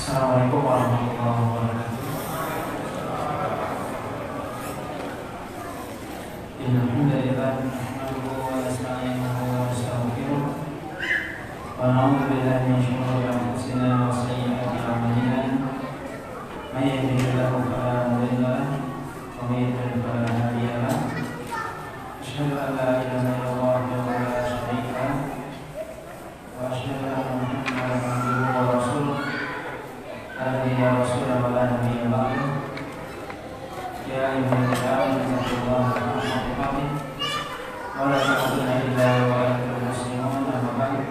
Assalamualaikum warahmatullahi wabarakatuh. Alhamdulillah, nahmaduhu wa nasta'inuhu wa nastaghfiruh wa na'udzu billahi min shururi anfusina wa sayyi'ati a'malina. May yahdihillahu fala mudilla lahu wa may yudlil fala hadiya lahu. Asyhadu an la ilaha illallah wahdahu la syarika lahu wa asyhadu anna Muhammadan abduhu wa rasuluh. Ya Rasulullah wa la nabiyya ba'du. Ya ayyuhallazina amanu taqullaha haqqa tuqatih wa la tamutunna illa wa antum muslimun. Amma ba'du.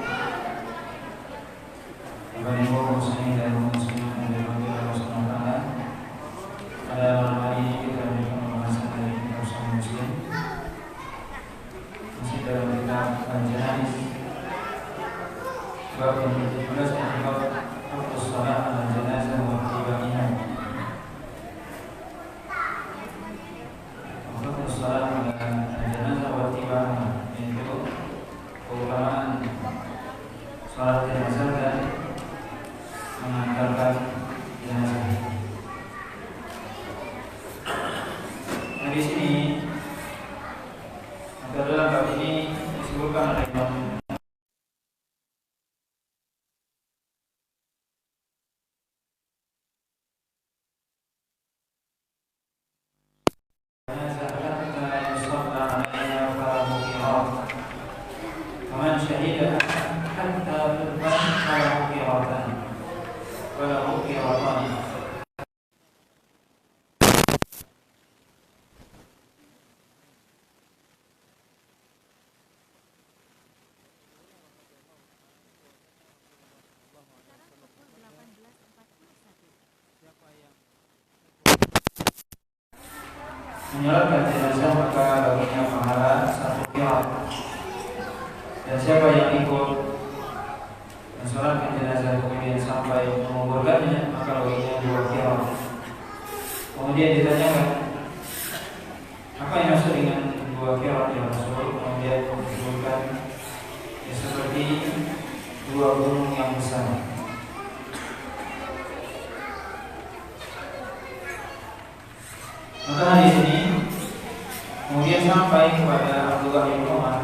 Ibu muslimin dan muslimat yang dirahmati Allah Subhanahu wa taala. Pada malam hari ini kita akan membahas dari kitab Sahih Muslim. Masih dalam kitab Al-Janaiz bab yang ke-17 tentang waktu salat al-janazah wa tibaiha. Waktu salat al-janazah wa tibaiha, yaitu keutamaan salat jenazah dan mengantarkan jenazah. Nah, di sini dalam bab ini disebutkan oleh Imam menyolatkan jenazah maka baginya pahala 1 qirat. Dan siapa yang ikut mensolatkan jenazah kemudian sampai menguburkannya maka baginya 2 qirat. Kemudian ditanyakan, apa yang maksud dengan 2 qirat ya Rasul? Kemudian disebutkan ya seperti 2 gunung yang besar. Maka hadis ini kemudian sampai kepada Abdullah bin Umar.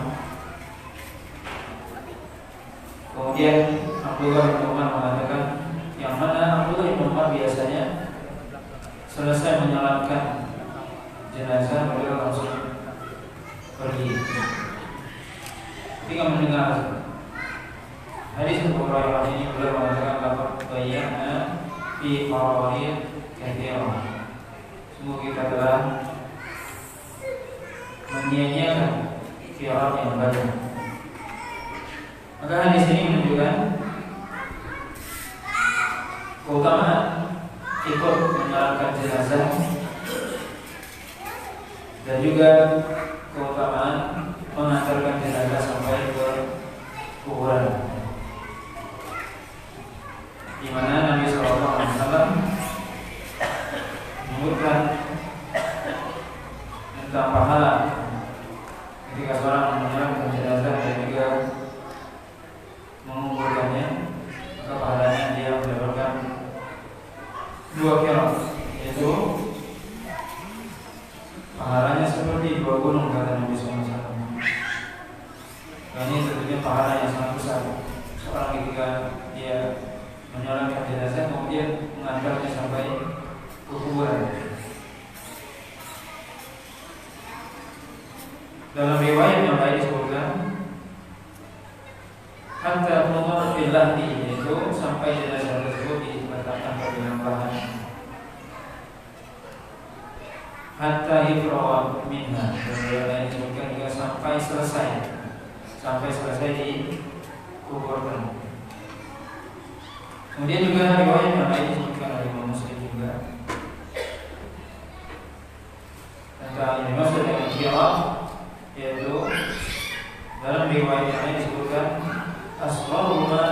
Kemudian Abdullah bin Umar mengatakan, yang mana Abdullah bin Umar biasanya selesai menyolatkan jenazah beliau langsung pergi. Ketika mendengar hadis Abu Hurairah ini beliau mengatakan laqad bayyana fi qawaid katsirah. Sungguh kita telah menyia-nyiakan qirat yang banyak. Maka hadis ini menunjukkan keutamaan ikut menyolatkan jenazah dan juga keutamaan mengantarkan jenazah sampai ke kuburan, di mana Nabi SAW menyebutkan tentang pahala ketika seorang menyolatkan jenazah dan juga menguburkannya, maka pahalanya dia mendapatkan 2 qirat, yaitu pahalanya seperti 2 gunung kata Nabi SAW. Dan ini tentunya pahala yang sangat besar. Seorang ketika dia menyolatkan jenazah kemudian mengantarnya sampai kuburan. Dalam riwayat yang lain disebutkan hatta numar filahdi, yaitu sampai jenazah tersebut diletakkan pada bahan hatta yufrawa minha. Dan riwayat lain disebutkan juga sampai selesai dikuburkan. Kemudian juga riwayat yang lain disebutkan oleh Imam Muslim juga tentang yang dimaksud dengan qirat, yaitu dalam riwayat yang lain disebutkan asghar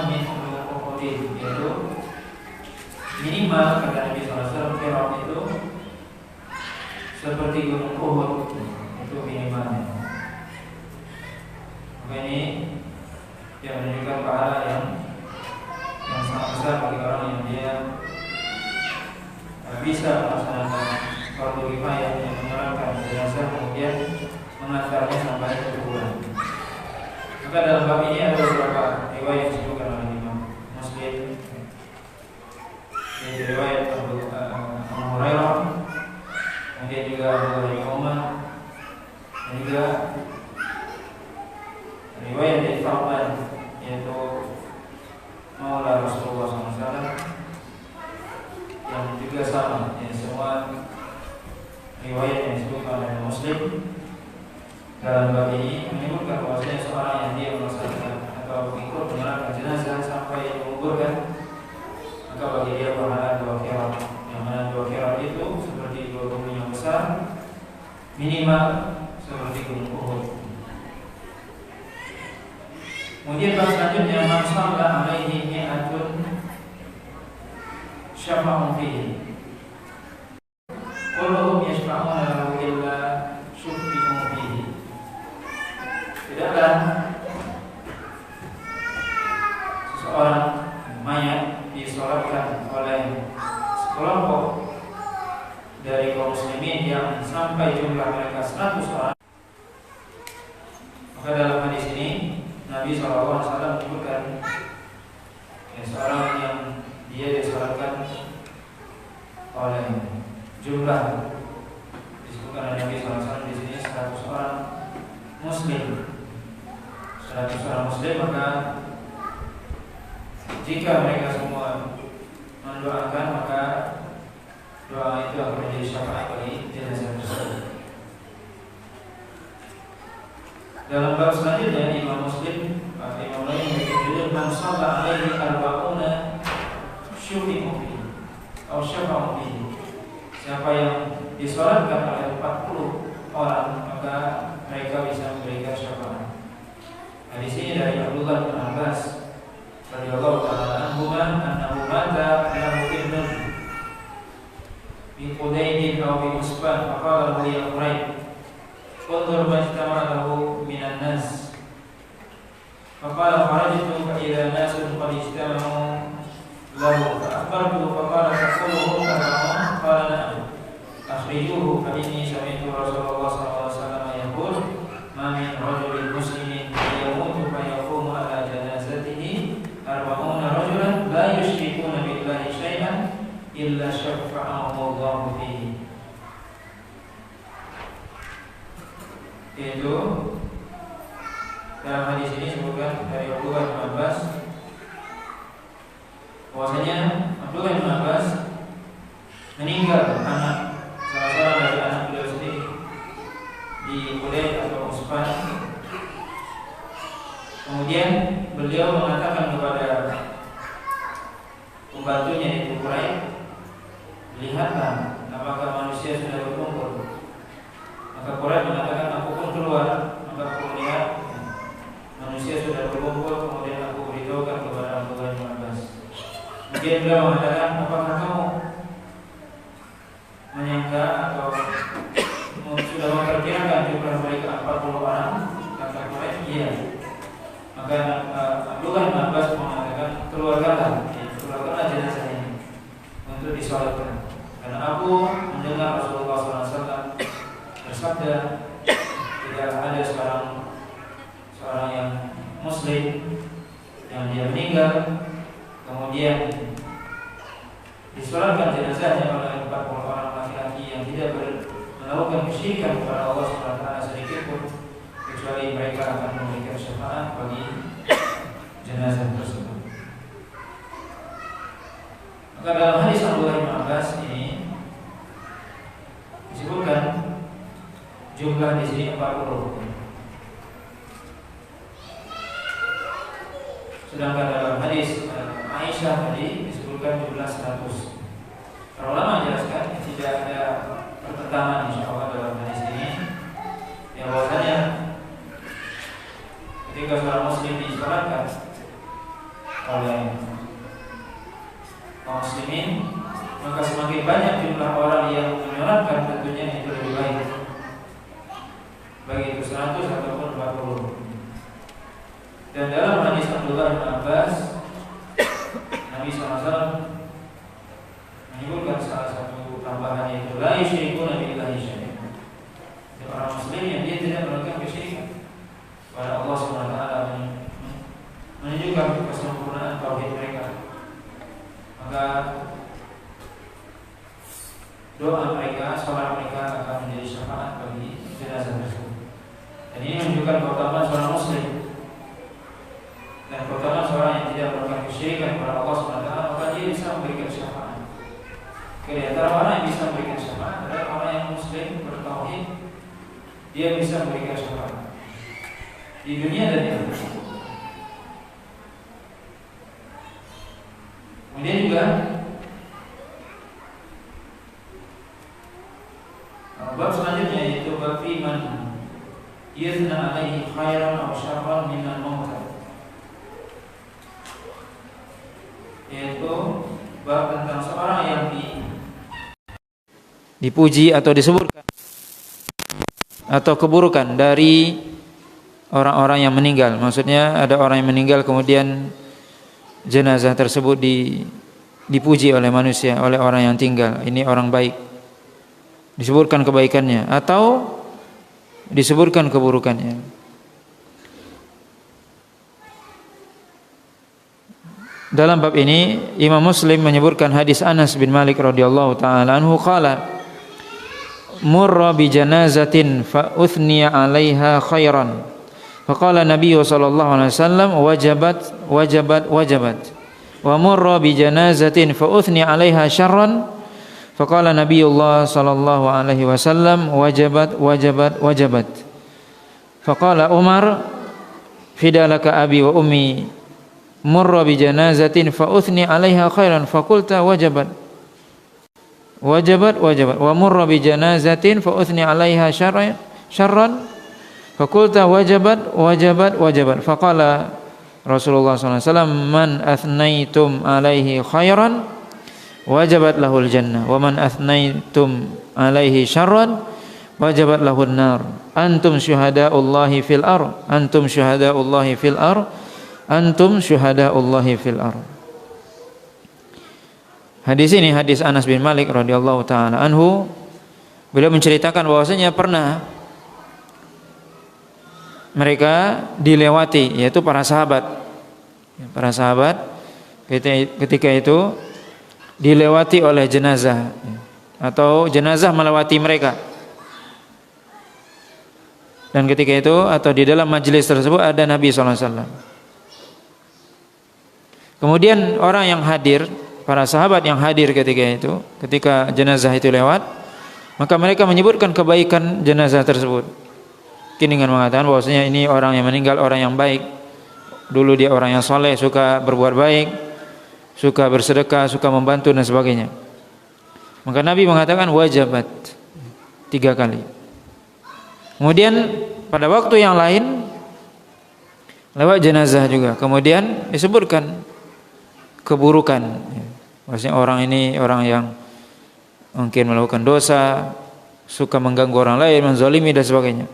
min Uhudin, yaitu minimal kata Nabi SAW qirat itu seperti gunung Uhud, itu minimalnya. Maka ini yang menunjukkan pahala yang sangat besar bagi orang yang dia bisa melaksanakan fardu kifayah yang menyolatkan jenazah kemudian mengantarnya sampai ke kuburan. Maka dalam bab ini ada beberapa riwayat yang disebutkan oleh Imam Muslim, yaitu riwayat Abu Hurairah, kemudian juga Abu Umar, dan juga riwayat dari Thawban, yaitu Maula Rasulullah SAW, yang juga sama, yang semua riwayat yang disebutkan oleh Muslim dalam bab ini menyebutkan bahwasanya seorang yang dia melaksanakan atau ikut menyerahkan jenazah sampai menguburkan, maka bagi dia pahala 2 qirat, yang mana 2 qirat itu seperti 2 gunung yang besar, minimal seperti gunung Uhud. Kemudian bab selanjutnya, man shalla alaihi mi'atun syafa'u fihi kulluhum yashfa'una lahu illa syuffi'u fihi. Tidaklah seseorang mayat disolatkan oleh sekelompok dari kaum muslimin yang sampai jumlah mereka 100 orang. Maka dalam hadis ini Nabi SAW menyebutkan seorang yang dia disolatkan oleh jumlah, disebutkan oleh Nabi SAW di sini 100 orang muslim, 100 orang muslim, maka jika mereka semua mendoakan, maka doa itu akan menjadi syafaat bagi jenazah tersebut. Dalam bab selanjutnya Imam Muslim, Imam lain berjudul Man shalla alaihi arba'una syufi'u fihi atau syafa'u fihi. Siapa yang disolatkan oleh 40 orang, maka mereka bisa memberikan syafaat. Hadis ini dari Abdullah bin Abbas radhiyallahu ta'ala anhuma annahu mata lahu ibnun bi Qudaydin aw bi Usban faqala lahu ya Quraib unzur majtama'a lahu minan nas faqala kharajtu fa idza nasun qad ijtama'u lahu fa akhbartu faqala taquluhum arba'un qala na'am akhrijuhu fa inni sami'tu Rasulullah sallallahu alaihi wasallam yaqul ma min rajulin muslimin yamutu fa yaqumu ala janazatihi arba'una rajulan la yusyrikuna billahi syai'an illa syafa'ahu Allahu fihi. Itu dalam hadis ini disebutkan dari Abdullah bin Abbas bahwasanya Abdullah bin Abbas meninggal anak, salah seorang dari anak beliau sendiri di Qudayd atau Usfan. Kemudian beliau mengatakan kepada pembantunya yaitu Quraib, lihatlah apakah manusia sudah berkumpul. Maka Quraib mengatakan, aku pun keluar, maka aku melihat manusia sudah berkumpul. Kemudian aku beritahukan kepada Abdullah bin Abbas. Kemudian beliau mengatakan, apakah kamu menyangka atau sudah memperkirakan jumlah mereka 40 orang? Kata Quraib, iya. Maka Abdullah bin Abbas mengatakan, keluarkanlah jenazah ini untuk disolatkan. Karena aku mendengar Rasulullah SAW bersabda, tidak ada seorang yang muslim yang dia meninggal kemudian disolatkan jenazahnya oleh 40 orang laki-laki yang tidak melakukan kesyirikan kepada Allah SWT sedikit pun, kecuali mereka akan memberikan syafaat bagi jenazah tersebut. Maka dalam hadis Abdullah bin Abbas ini disebutkan jumlah di sini 40. Sedangkan dalam hadis Aisyah tadi disebutkan jumlah 100. Para ulama menjelaskan tidak ada pertentangan insyaallah dalam hadis ini. Yang bahwasanya ketika seorang muslim disolatkan oleh kaum muslimin, maka semakin banyak jumlah orang yang menyolatkan tentunya itu lebih baik, baik itu 100 ataupun 40. Dan dalam hadis Abdullah bin Abbas, Nabi SAW menyebutkan salah satu maka doa mereka, sholat mereka akan menjadi syafaat bagi jenazah tersebut. Dan ini menunjukkan keutamaan seorang muslim dan keutamaan seorang yang tidak melakukan kesyirikan kepada Allah SWT, maka dia bisa memberikan syafaat. Di antara orang yang bisa memberikan syafaat adalah orang yang muslim bertauhid. Dia bisa memberikan syafaat di dunia dan di akhirat. Kemudian juga bab selanjutnya yaitu bab iman yuzna alaihi khairan aw syarran minal mauta, yaitu bab tentang seorang yang dipuji atau disebutkan atau keburukan dari orang-orang yang meninggal. Maksudnya ada orang yang meninggal kemudian jenazah tersebut dipuji oleh manusia, oleh orang yang tinggal. Ini orang baik, disebutkan kebaikannya atau disebutkan keburukannya. Dalam bab ini Imam Muslim menyebutkan hadis Anas bin Malik radhiyallahu taala anhu qala murra bi janazatin fa uthniya 'alaiha khairan faqala Nabi sallallahu alaihi wasallam wajabat wa murra bi janazatin fa uthniya 'alaiha syarran faqala Nabiullah sallallahu alaihi wasallam wajabat faqala Umar fidalaka abi wa ummi murra bi janazatin fa uthni 'alaiha khairan faqulta wajabat wa murra bi janazatin fa uthni 'alaiha syarran faqulta wajabat faqala Rasulullah sallallahu alaihi wasallam man athnaitum 'alaihi khairan wajabat lahul jannah wa man athnaitum 'alaihi syarran wajabat lahun nar antum syuhada'ullahi fil ardh antum syuhada'ullahi fil ardh antum syuhada'ullahi fil ardh. Hadis ini hadis Anas bin Malik radhiyallahu taala anhu. Beliau menceritakan bahwasanya pernah mereka dilewati, yaitu para sahabat. Para sahabat ketika itu dilewati oleh jenazah atau jenazah melewati mereka. Dan ketika itu atau di dalam majelis tersebut ada Nabi sallallahu alaihi wasallam. Kemudian orang yang hadir, para sahabat yang hadir ketika jenazah itu lewat, maka mereka menyebutkan kebaikan jenazah tersebut. Kini dengan mengatakan bahwasanya ini orang yang meninggal orang yang baik. Dulu dia orang yang soleh, suka berbuat baik, suka bersedekah, suka membantu dan sebagainya. Maka Nabi mengatakan wajabat 3 kali. Kemudian pada waktu yang lain lewat jenazah juga, kemudian disebutkan keburukan. Maksudnya orang ini orang yang mungkin melakukan dosa, suka mengganggu orang lain, menzalimi dan sebagainya.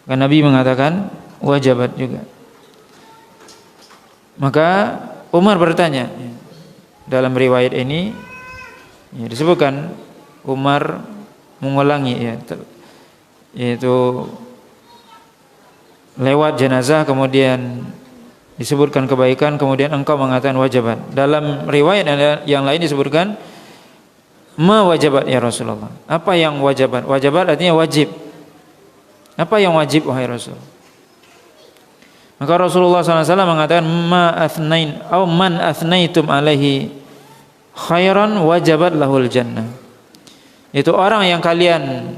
Maka Nabi mengatakan wajabat juga. Maka Umar bertanya, dalam riwayat ini disebutkan Umar mengulangi yaitu lewat jenazah kemudian disebutkan kebaikan, kemudian engkau mengatakan wajabat. Dalam riwayat yang lain disebutkan ma wajabat ya Rasulullah. Apa yang wajabat? Wajabat artinya wajib. Apa yang wajib wahai Rasul? Maka Rasulullah SAW mengatakan ma athnain atau man athnaitum alaihi khairan wajabat lahul jannah. Itu orang yang kalian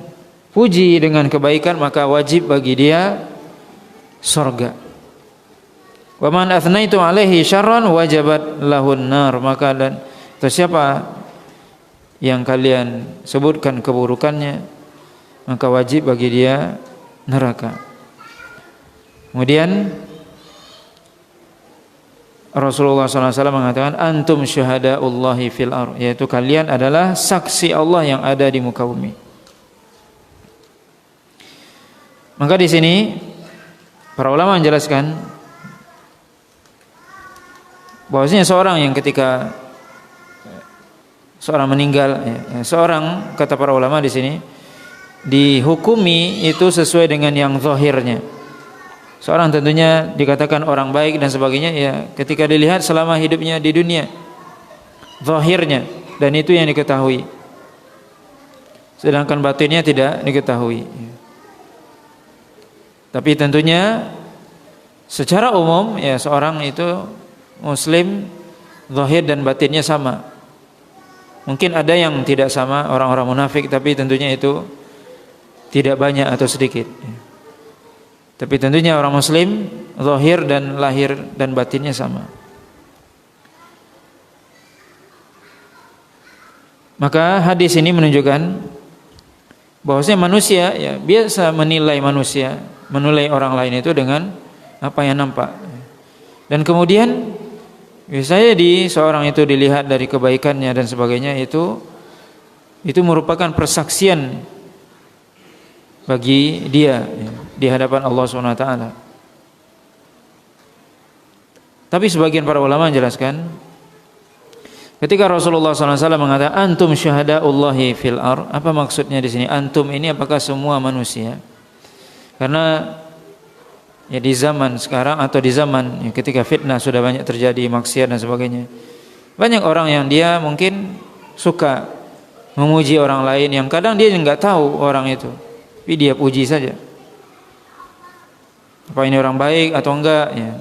puji dengan kebaikan maka wajib bagi dia surga. Wa man athnaitu alaihi syarran wajabat lahun nar. Maka dan siapa yang kalian sebutkan keburukannya maka wajib bagi dia neraka. Kemudian Rasulullah SAW mengatakan antum syuhada'ullahi fil ardh, yaitu kalian adalah saksi Allah yang ada di muka bumi. Maka di sini para ulama menjelaskan bahwasanya seorang yang ketika seorang meninggal, seorang kata para ulama di sini dihukumi itu sesuai dengan yang zahirnya. Seorang tentunya dikatakan orang baik dan sebagainya ya ketika dilihat selama hidupnya di dunia. zahirnya, dan itu yang diketahui, sedangkan batinnya tidak diketahui. Tapi tentunya secara umum ya seorang itu muslim zahir dan batinnya sama. Mungkin ada yang tidak sama, orang-orang munafik, tapi tentunya itu tidak banyak atau sedikit. Tapi tentunya orang muslim zahir dan lahir dan batinnya sama. Maka hadis ini menunjukkan bahwasanya manusia ya biasa menilai manusia, menilai orang lain itu dengan apa yang nampak. Dan kemudian biasanya di seorang itu dilihat dari kebaikannya dan sebagainya, itu merupakan persaksian bagi dia ya, di hadapan Allah Subhanahu wa taala. Tapi sebagian para ulama menjelaskan, ketika Rasulullah SAW mengatakan antum syuhadaullahi fil ar, apa maksudnya di sini? Antum ini apakah semua manusia? Karena ya di zaman sekarang atau di zaman ya, ketika fitnah sudah banyak terjadi, maksiat dan sebagainya, banyak orang yang dia mungkin suka memuji orang lain yang kadang dia nggak tahu orang itu, tapi dia puji saja. Apa ini orang baik atau enggak? Ya.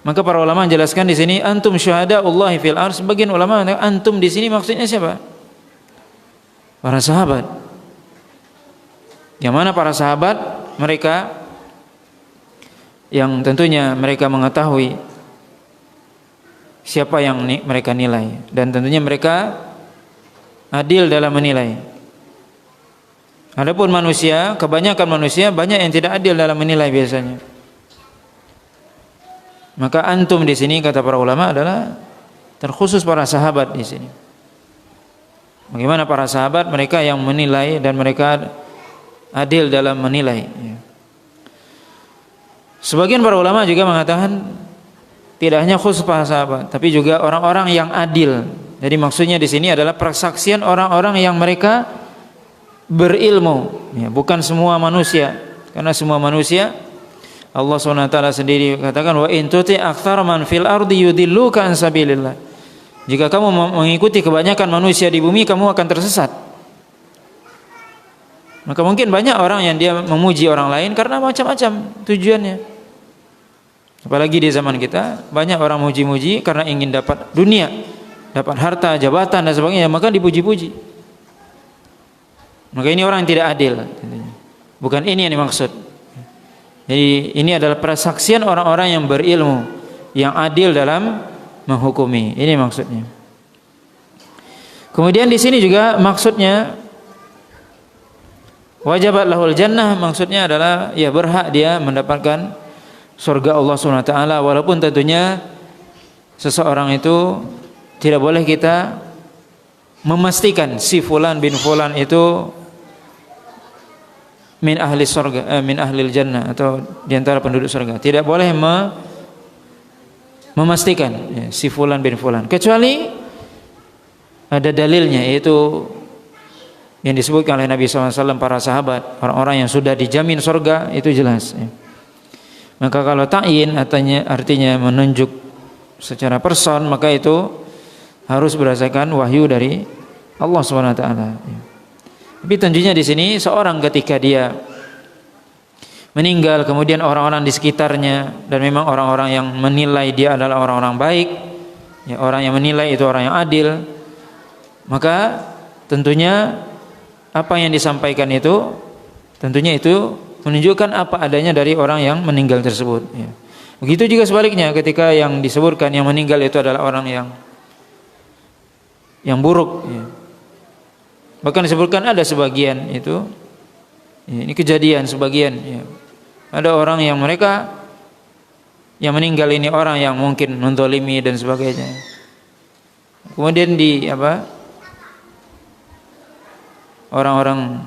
Maka para ulama menjelaskan di sini antum syuhadaullahi fil ardh. Sebagian ulama mengatakan antum di sini maksudnya siapa? Para sahabat. Yang mana para sahabat mereka yang tentunya mereka mengetahui siapa yang mereka nilai, dan tentunya mereka adil dalam menilai. Adapun manusia, kebanyakan manusia banyak yang tidak adil dalam menilai biasanya. Maka antum di sini kata para ulama adalah terkhusus para sahabat di sini. Bagaimana para sahabat mereka yang menilai dan mereka adil dalam menilai. Sebagian para ulama juga mengatakan tidak hanya khusus para sahabat, tapi juga orang-orang yang adil. Jadi maksudnya di sini adalah persaksian orang-orang yang mereka berilmu, ya, bukan semua manusia. Karena semua manusia Allah SWT sendiri katakan wa in tuti aktsara man fil ardi yudilluka an sabilillah. Jika kamu mengikuti kebanyakan manusia di bumi, kamu akan tersesat. Maka mungkin banyak orang yang dia memuji orang lain karena macam-macam tujuannya. Apalagi di zaman kita, banyak orang muji-muji karena ingin dapat dunia, dapat harta, jabatan dan sebagainya, maka dipuji-puji. Maka ini orang yang tidak adil. Bukan ini yang dimaksud. Jadi ini adalah persaksian orang-orang yang berilmu, yang adil dalam menghukumi. Ini maksudnya. Kemudian di sini juga maksudnya wajabat lahul jannah, maksudnya adalah ya berhak dia mendapatkan surga Allah SWT. Walaupun tentunya seseorang itu tidak boleh kita memastikan si fulan bin fulan itu min ahli surga, min ahlil jannah, atau diantara penduduk surga. Tidak boleh memastikan ya, si fulan bin fulan, kecuali ada dalilnya, yaitu yang disebutkan oleh Nabi SAW, para sahabat, orang-orang yang sudah dijamin surga, itu jelas ya. Maka kalau ta'yin artinya menunjuk secara person, maka itu harus berdasarkan wahyu dari Allah SWT ya. Tapi tentunya di sini seorang ketika dia meninggal, kemudian orang-orang di sekitarnya, dan memang orang-orang yang menilai dia adalah orang-orang baik ya, orang yang menilai itu orang yang adil, maka tentunya apa yang disampaikan itu tentunya itu menunjukkan apa adanya dari orang yang meninggal tersebut ya. Begitu juga sebaliknya, ketika yang disebutkan yang meninggal itu adalah orang yang buruk ya. Bahkan disebutkan ada sebagian itu ya, ini kejadian sebagian ya. Ada orang yang mereka yang meninggal ini orang yang mungkin menzalimi dan sebagainya. Kemudian orang-orang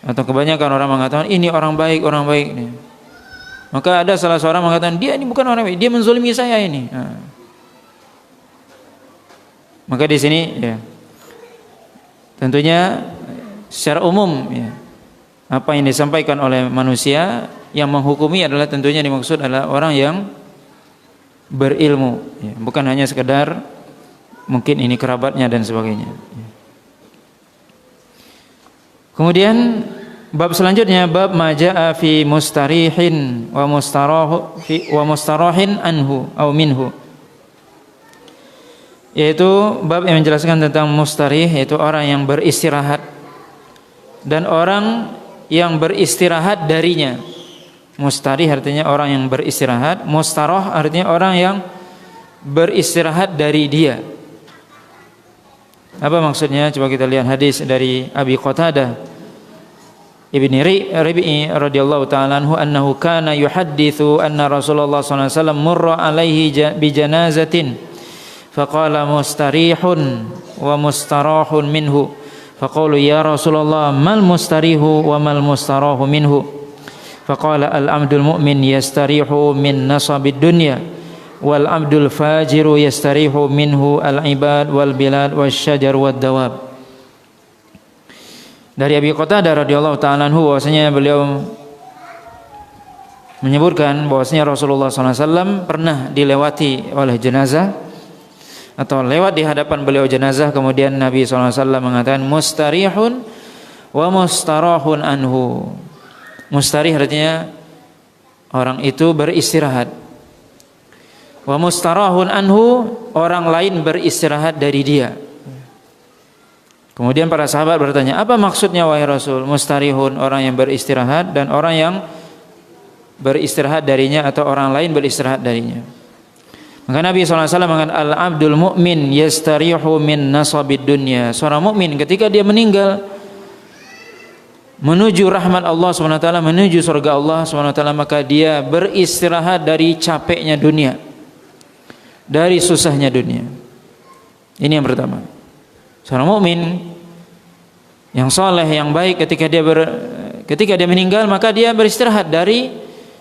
atau kebanyakan orang mengatakan ini orang baik nih. Maka ada salah seorang mengatakan dia ini bukan orang baik, dia menzalimi saya ini. Nah. Maka di sini ya tentunya secara umum ya, apa yang disampaikan oleh manusia yang menghukumi adalah tentunya dimaksud adalah orang yang berilmu ya, bukan hanya sekedar mungkin ini kerabatnya dan sebagainya. Kemudian bab selanjutnya bab majaa fi mustarihin wa mustarahin anhu atau minhu, yaitu bab yang menjelaskan tentang mustarih, yaitu orang yang beristirahat dan orang yang beristirahat darinya. Mustarih artinya orang yang beristirahat, mustarah artinya orang yang beristirahat dari dia. Apa maksudnya? Coba kita lihat hadis dari Abi Qatadah Ibni Rabi'i radhiyallahu ta'ala anhu annahu kana yuhadditsu anna Rasulullah sallallahu alaihi wasallam murra alaihi bi janazatin faqala mustarihun wa mustarahun minhu faqalu ya Rasulullah mal mustarihu wa mal mustarahu minhu faqala al abdul mu'min yastarihu min nasabid dunya wal abdul fajiru yastarihu minhu al ibad wal bilad wasyajar wad dawab. Dari Abi Qatadah radhiyallahu ta'ala anhu bahwasanya beliau menyebutkan bahwasanya Rasulullah SAW pernah dilewati oleh jenazah atau lewat di hadapan beliau jenazah, kemudian Nabi SAW mengatakan mustarihun wa mustarahun anhu. Mustarih artinya orang itu beristirahat. Wa mustarahun anhu, orang lain beristirahat dari dia. Kemudian para sahabat bertanya, apa maksudnya wahai Rasul? Mustarihun, orang yang beristirahat, dan orang yang beristirahat darinya atau orang lain beristirahat darinya. Maka Nabi SAW mengatakan al-abdul mu'min yastarihu min nasabid dunya. Seorang mukmin ketika dia meninggal menuju rahmat Allah SWT, menuju surga Allah SWT, maka dia beristirahat dari capeknya dunia, dari susahnya dunia. Ini yang pertama. Seorang mukmin yang saleh, yang baik, ketika dia meninggal maka dia beristirahat dari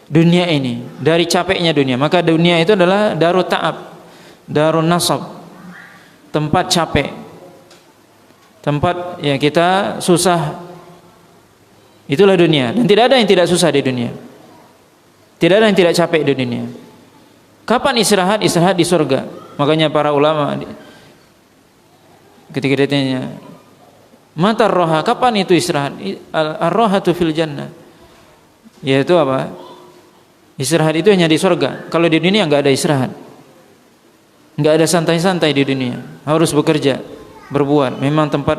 dunia ini, dari capeknya dunia. Maka dunia itu adalah darut ta'ab, darun nasab, tempat capek, tempat ya kita susah. Itulah dunia, dan tidak ada yang tidak susah di dunia, tidak ada yang tidak capek di dunia. Kapan istirahat? Istirahat di surga. Makanya para ulama ketika ditanya mata roha, kapan itu istirahat? Ar-rohatu fil jannah, yaitu apa? Istirahat itu hanya di surga. Kalau di dunia enggak ada istirahat, enggak ada santai-santai di dunia. Harus bekerja, berbuat. Memang tempat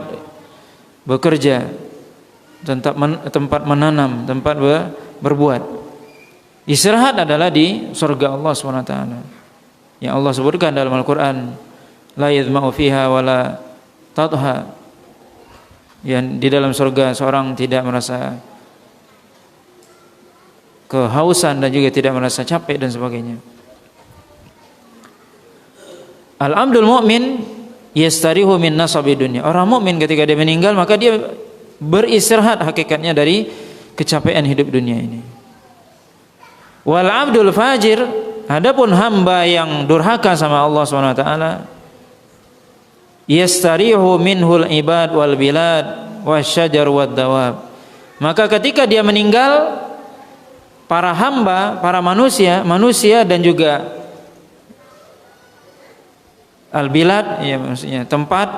bekerja, tempat menanam, tempat berbuat. Istirahat adalah di surga Allah SWT, yang Allah sebutkan dalam Al-Quran, la yadma'u fiha wala tadha, yang di dalam surga seorang tidak merasa kehausan dan juga tidak merasa capek dan sebagainya. Al-abdul mu'min yastarihu min nasabi dunya. Orang mukmin ketika dia meninggal maka dia beristirahat hakikatnya dari kecapean hidup dunia ini. Wal abdul fajir, adapun hamba yang durhaka sama Allah SWT, yastarihu minhul ibad wal bilad wasyajar wad dawab. Maka ketika dia meninggal, para hamba, para manusia dan juga al-bilad, ya maksudnya tempat,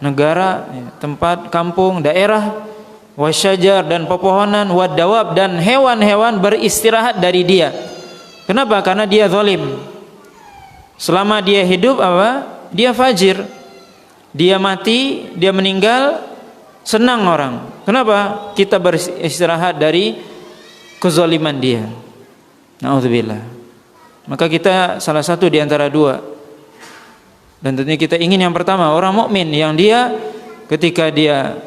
negara, ya, tempat, kampung, daerah, wasyajar dan pepohonan, wadawab dan hewan-hewan beristirahat dari dia. Kenapa? Karena dia zalim. Selama dia hidup apa? Dia fajir. Dia mati, dia meninggal, senang orang. Kenapa? Kita beristirahat dari kezaliman dia. Na'udzubillah. Maka kita salah satu di antara dua. Dan tentunya kita ingin yang pertama, orang mukmin yang dia ketika dia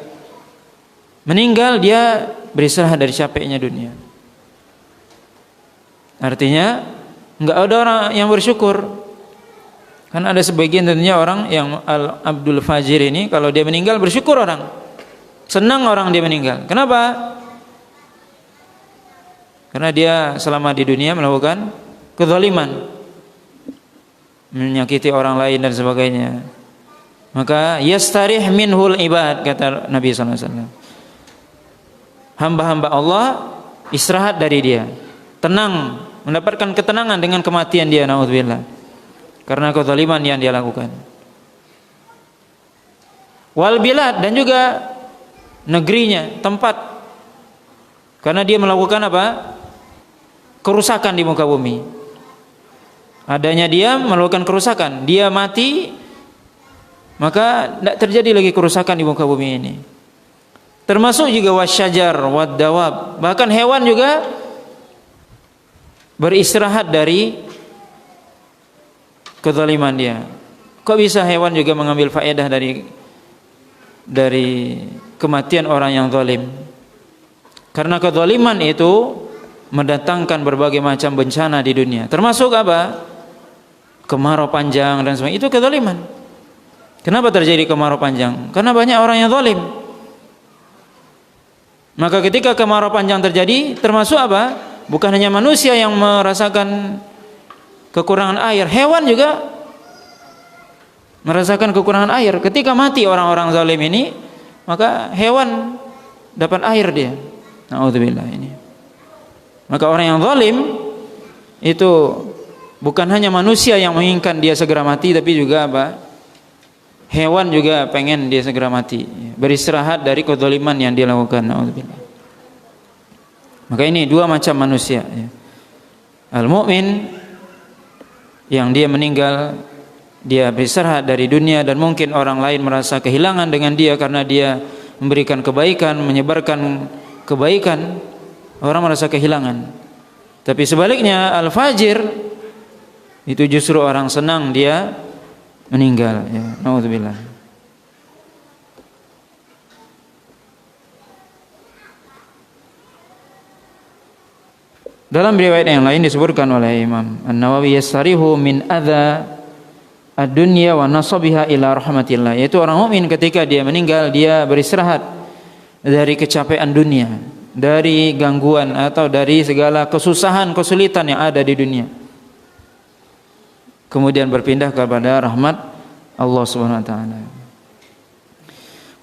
meninggal dia beristirahat dari capeknya dunia. Artinya enggak ada orang yang bersyukur. Kan ada sebagian tentunya orang yang al-abdul fajir ini, kalau dia meninggal bersyukur orang. Senang orang dia meninggal. Kenapa? Karena dia selama di dunia melakukan kezaliman, menyakiti orang lain dan sebagainya. Maka yastarih minhul ibad, kata Nabi SAW. Hamba-hamba Allah istirahat dari dia, tenang, mendapatkan ketenangan dengan kematian dia, naudzubillah, karena kezaliman yang dia lakukan. wal bilad, dan juga negerinya, tempat, karena dia melakukan apa? Kerusakan di muka bumi. Adanya dia melakukan kerusakan, dia mati, maka tidak terjadi lagi kerusakan di muka bumi ini. Termasuk juga wasyajar waddawab, bahkan hewan juga beristirahat dari kezaliman dia. Kok bisa hewan juga mengambil faedah dari kematian orang yang zalim? Karena kezaliman itu mendatangkan berbagai macam bencana di dunia. Termasuk apa? Kemarau panjang dan sebagainya. Itu kezaliman. Kenapa terjadi kemarau panjang? Karena banyak orang yang zalim. Maka ketika kemarau panjang terjadi, termasuk apa? Bukan hanya manusia yang merasakan kekurangan air, hewan juga merasakan kekurangan air. Ketika mati orang-orang zalim ini, maka hewan dapat air dia. Na'udzubillah ini. Maka orang yang zalim itu bukan hanya manusia yang menginginkan dia segera mati, tapi juga apa? Hewan juga pengen dia segera mati, beristirahat dari kezaliman yang dia lakukan. Na'udzubillah. Maka ini dua macam manusia. Al-mu'min yang dia meninggal, dia beristirahat dari dunia, dan mungkin orang lain merasa kehilangan dengan dia karena dia memberikan kebaikan, menyebarkan kebaikan, orang merasa kehilangan. Tapi sebaliknya al-fajir itu justru orang senang dia meninggal, ya. Nauzubillah. Dalam riwayat yang lain disebutkan oleh Imam An-Nawawi, yasarihu min adza ad-dunya wa nasabiha ila rahmatillah, yaitu orang mukmin ketika dia meninggal, dia beristirahat dari kecapean dunia, dari gangguan atau dari segala kesusahan, kesulitan yang ada di dunia, kemudian berpindah kepada rahmat Allah Subhanahu wa taala.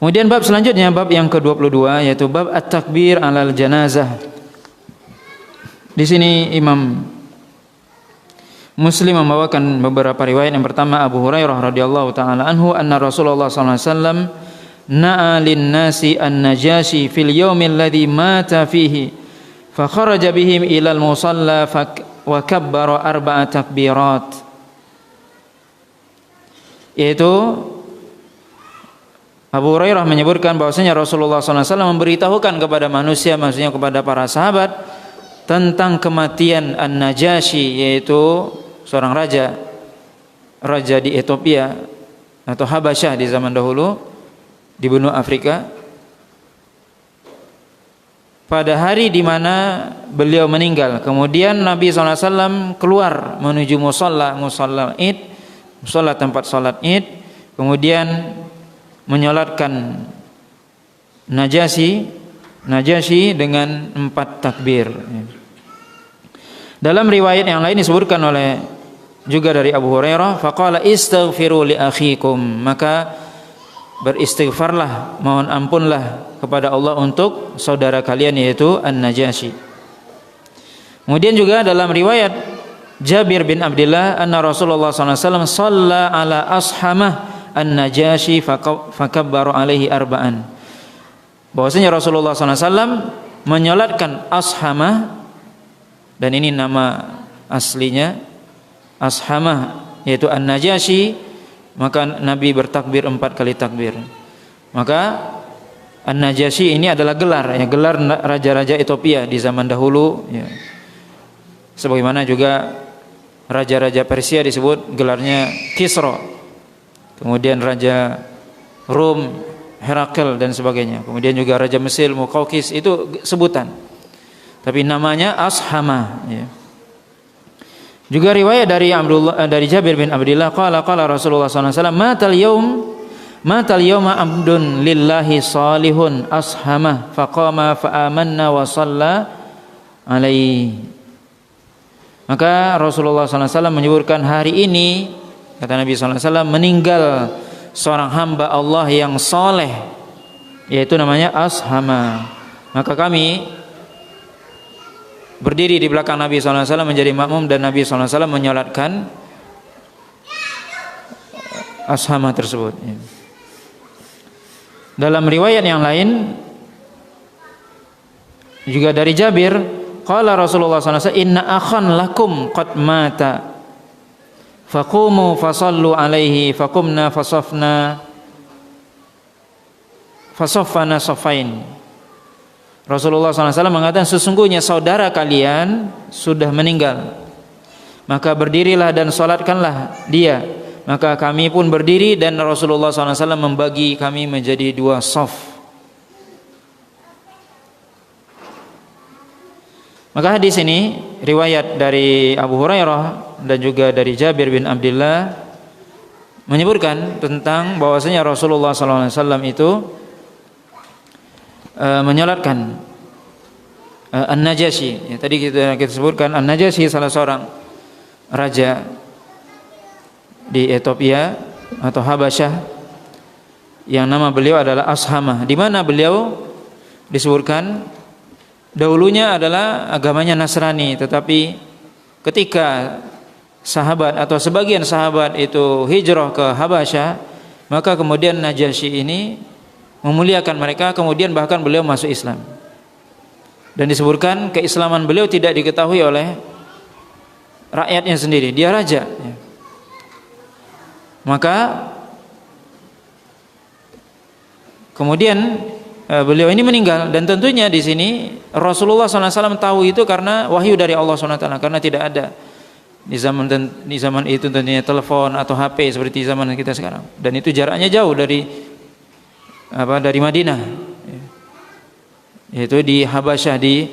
Kemudian bab selanjutnya, bab yang ke-22, yaitu bab at-takbir 'alal janazah. Di sini Imam Muslim membawakan beberapa riwayat. Yang pertama, Abu Hurairah radhiyallahu taala anhu, anna Rasulullah sallallahu alaihi wasallam na'a lin-nasi an-najashi fil yaumil ladzi mata fihi fa kharaja bihim ila al-musalla wa kabbara arba'a takbirat. Yaitu Abu Hurairah menyebutkan bahwasanya Rasulullah sallallahu alaihi wasallam memberitahukan kepada manusia, maksudnya kepada para sahabat, tentang kematian An-Najashi, yaitu seorang raja di Ethiopia atau Habasyah di zaman dahulu, di benua Afrika, pada hari di mana beliau meninggal. Kemudian Nabi SAW keluar menuju musalla Id, musalla tempat salat Id, kemudian menyolatkan Najashi dengan 4 takbir. Dalam riwayat yang lain disebutkan oleh juga dari Abu Hurairah, faqala istaghfiru li akhikum, maka beristighfarlah, mohon ampunlah kepada Allah untuk saudara kalian, yaitu An-Najashi. Kemudian juga dalam riwayat Jabir bin Abdullah, anna Rasulullah SAW shalla ala ashamah An-Najashi fakabbaru alaihi arba'an, bahwasanya Rasulullah SAW menyolatkan Ashamah, dan ini nama aslinya Ashamah, yaitu An-Najashi, maka Nabi bertakbir 4 kali takbir. Maka An-Najashi ini adalah gelar raja-raja Ethiopia di zaman dahulu, ya. Sebagaimana juga raja-raja Persia disebut gelarnya Kisra, kemudian raja Rom Herakl dan sebagainya, kemudian juga raja Mesir Muqawqis, itu sebutan, tapi namanya Ashamah, ya. Juga riwayat dari Jabir bin Abdullah, qala Rasulullah SAW, matal yawma abdun lillahi salihun ashamah faqama fa'amanna wa shalla alaihi. Maka Rasulullah SAW menyebutkan, hari ini, kata Nabi SAW, meninggal seorang hamba Allah yang soleh, yaitu namanya Ashamah. Maka kami berdiri di belakang Nabi SAW menjadi makmum, dan Nabi SAW menyolatkan Ashamah tersebut. Dalam riwayat yang lain juga dari Jabir, qala Rasulullah sallallahu alaihi wasallam, inna akhan lakum qad mata faqumu fasallu alaihi faqumna fasaffana safain. Rasulullah SAW mengatakan, sesungguhnya saudara kalian sudah meninggal, maka berdirilah dan salatkanlah dia. Maka kami pun berdiri dan Rasulullah SAW membagi kami menjadi 2 saf. Maka hadis ini riwayat dari Abu Hurairah dan juga dari Jabir bin Abdullah menyebutkan tentang bahwasanya Rasulullah SAW itu menyolatkan An-Najasyi. Ya, tadi kita sebutkan An-Najasyi salah seorang raja di Ethiopia atau Habasyah yang nama beliau adalah Ashamah, di mana beliau disebutkan dahulunya adalah agamanya Nasrani, tetapi ketika sahabat atau sebagian sahabat itu hijrah ke Habasyah, maka kemudian Najasyi ini memuliakan mereka, kemudian bahkan beliau masuk Islam. Dan disebutkan keislaman beliau tidak diketahui oleh rakyatnya sendiri, dia raja. Maka kemudian beliau ini meninggal, dan tentunya di sini Rasulullah SAW tahu itu karena wahyu dari Allah SWT, karena tidak ada di zaman itu tentunya telepon atau HP seperti zaman kita sekarang, dan itu jaraknya jauh dari Madinah, yaitu di Habasyah, di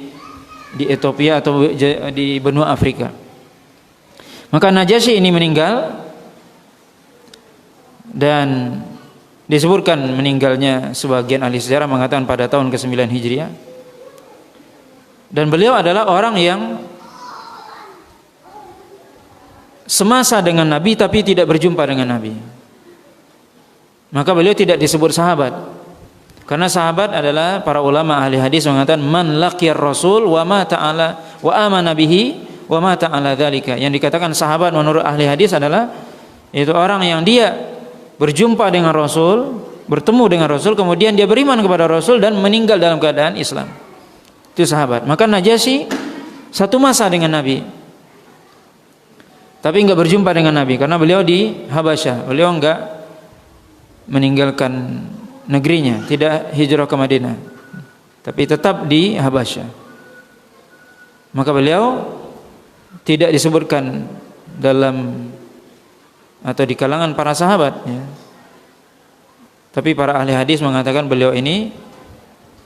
Ethiopia atau di benua Afrika. Maka Najasyi ini meninggal, dan disebutkan meninggalnya sebagian ahli sejarah mengatakan pada tahun ke-9 Hijriah. Dan beliau adalah orang yang semasa dengan Nabi tapi tidak berjumpa dengan Nabi. Maka beliau tidak disebut sahabat, karena sahabat adalah para ulama ahli hadis mengatakan man laqiyar rasul wa ma ta'ala wa amana bihi wa ma ta'ala dzalika. Yang dikatakan sahabat menurut ahli hadis adalah itu orang yang dia berjumpa dengan Rasul, bertemu dengan Rasul, kemudian dia beriman kepada Rasul dan meninggal dalam keadaan Islam. Itu sahabat. Maka Najasyi satu masa dengan Nabi, tapi enggak berjumpa dengan Nabi karena beliau di Habasyah. Beliau enggak meninggalkan negerinya, tidak hijrah ke Madinah, tapi tetap di Habasyah. Maka beliau tidak disebutkan dalam atau di kalangan para sahabat, ya. Tapi para ahli hadis mengatakan beliau ini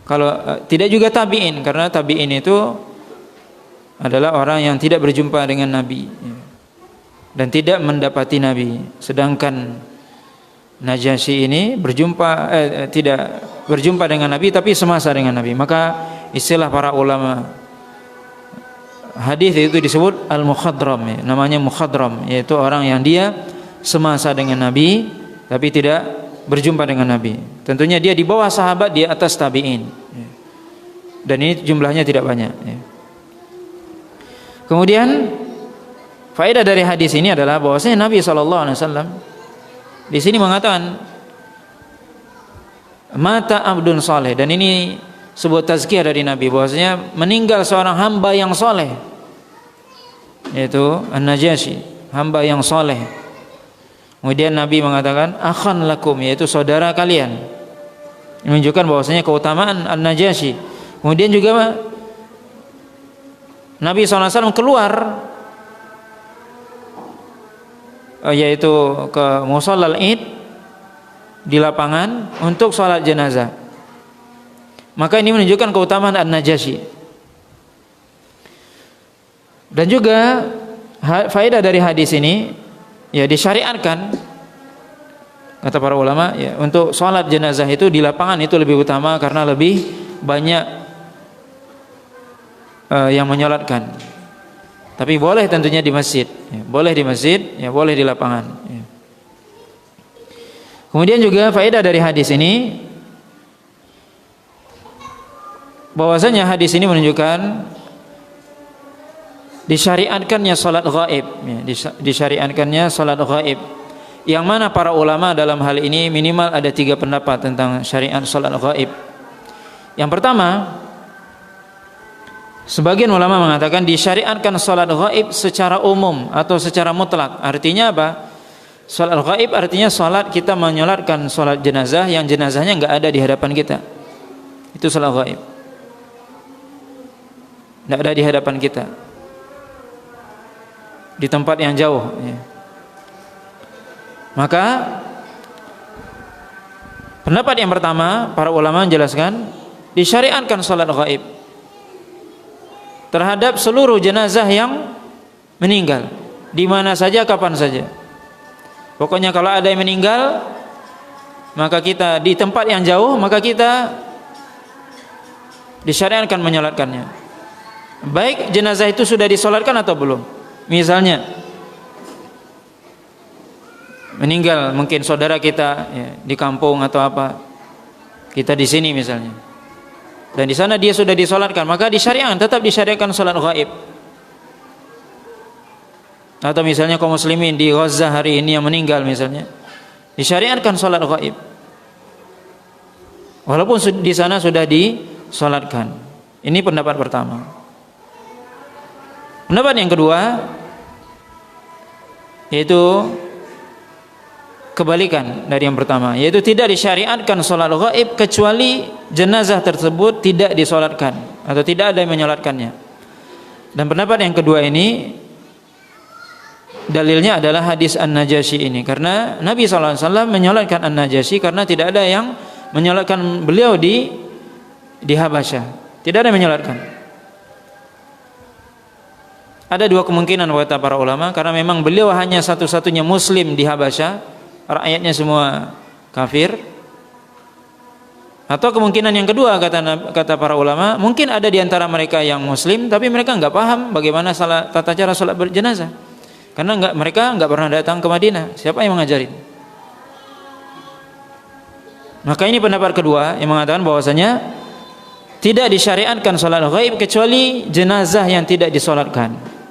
kalau tidak juga tabi'in, karena tabi'in itu adalah orang yang tidak berjumpa dengan Nabi, ya, dan tidak mendapati Nabi. Sedangkan Najasyi ini tidak berjumpa dengan Nabi tapi semasa dengan Nabi. Maka istilah para ulama hadis itu disebut al-mukhadram, ya. Namanya mukhadram, yaitu orang yang dia semasa dengan Nabi tapi tidak berjumpa dengan Nabi. Tentunya dia di bawah sahabat, di atas tabi'in, ya. Dan ini jumlahnya tidak banyak, ya. Kemudian faedah dari hadis ini adalah bahwasanya Nabi SAW di sini mengatakan mata abdun saleh, dan ini sebuah tazkiyah dari Nabi bahwasanya meninggal seorang hamba yang saleh, yaitu An-Najasyi, hamba yang saleh. Kemudian Nabi mengatakan akhan lakum, yaitu saudara kalian, menunjukkan bahwasanya keutamaan An-Najasyi. Kemudian juga Nabi SAW keluar, yaitu ke musallal Id, di lapangan untuk sholat jenazah. Maka ini menunjukkan keutamaan An-Najasyi. Dan juga faedah dari hadis ini, ya, disyariatkan kata para ulama, ya, untuk sholat jenazah itu di lapangan itu lebih utama karena lebih banyak yang menyolatkan. Tapi boleh tentunya di masjid, ya, boleh di masjid, ya, boleh di lapangan, ya. Kemudian juga faedah dari hadis ini bahwasanya hadis ini menunjukkan disyariatkannya salat ghaib, ya, disyariatkannya salat ghaib yang mana para ulama dalam hal ini minimal ada 3 pendapat tentang syariat salat ghaib. Yang pertama, sebagian ulama mengatakan disyariatkan salat ghaib secara umum atau secara mutlak. Artinya apa? Salat ghaib artinya salat kita menyolatkan salat jenazah yang jenazahnya enggak ada di hadapan kita. Itu salat ghaib. Enggak ada di hadapan kita. Di tempat yang jauh, ya. Maka pendapat yang pertama, para ulama menjelaskan disyariatkan salat ghaib terhadap seluruh jenazah yang meninggal, di mana saja, kapan saja. Pokoknya kalau ada yang meninggal, maka kita di tempat yang jauh, maka kita disyariatkan menyolatkannya. Baik jenazah itu sudah disolatkan atau belum. Misalnya meninggal mungkin saudara kita, ya, di kampung atau apa, kita di sini misalnya, dan di sana dia sudah disolatkan, maka disyariatkan, tetap disyariatkan salat ghaib. Atau misalnya kaum muslimin di Gaza hari ini yang meninggal misalnya, disyariatkan salat ghaib walaupun di sana sudah disolatkan. Ini pendapat pertama. Pendapat yang kedua yaitu kebalikan dari yang pertama, yaitu tidak disyariatkan salat ghaib kecuali jenazah tersebut tidak disolatkan atau tidak ada yang menyolatkannya. Dan pendapat yang kedua ini dalilnya adalah hadis An-Najasyi ini, karena Nabi SAW menyolatkan An-Najasyi karena tidak ada yang menyolatkan beliau di Habasyah, tidak ada yang menyolatkan. Ada 2 kemungkinan kata para ulama, karena memang beliau hanya satu-satunya muslim di Habasyah, rakyatnya semua kafir. Atau kemungkinan yang kedua kata para ulama, mungkin ada di antara mereka yang muslim tapi mereka enggak paham bagaimana tata cara salat berjenazah, karena mereka enggak pernah datang ke Madinah. Siapa yang mengajarin? Maka ini pendapat kedua yang mengatakan bahwasanya tidak disyariatkan salat ghaib kecuali jenazah yang tidak disolatkan.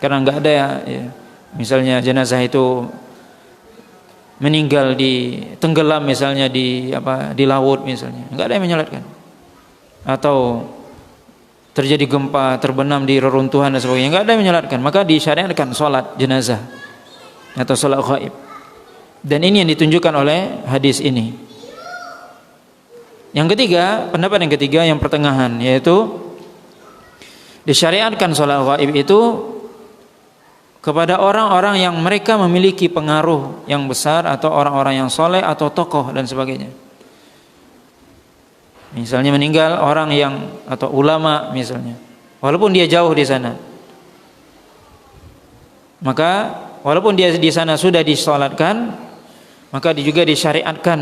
Karena enggak ada ya, misalnya jenazah itu meninggal tenggelam misalnya di laut misalnya, enggak ada yang menyolatkan. Atau terjadi gempa, terbenam di reruntuhan dan sebagainya, enggak ada yang menyolatkan. Maka disyariatkan salat jenazah atau salat ghaib. Dan ini yang ditunjukkan oleh hadis ini. Yang ketiga, pendapat yang ketiga yang pertengahan, yaitu disyariatkan salat ghaib itu kepada orang-orang yang mereka memiliki pengaruh yang besar, atau orang-orang yang soleh atau tokoh dan sebagainya. Misalnya meninggal orang yang atau ulama misalnya, walaupun dia jauh di sana, maka walaupun dia di sana sudah disolatkan, maka juga disyariatkan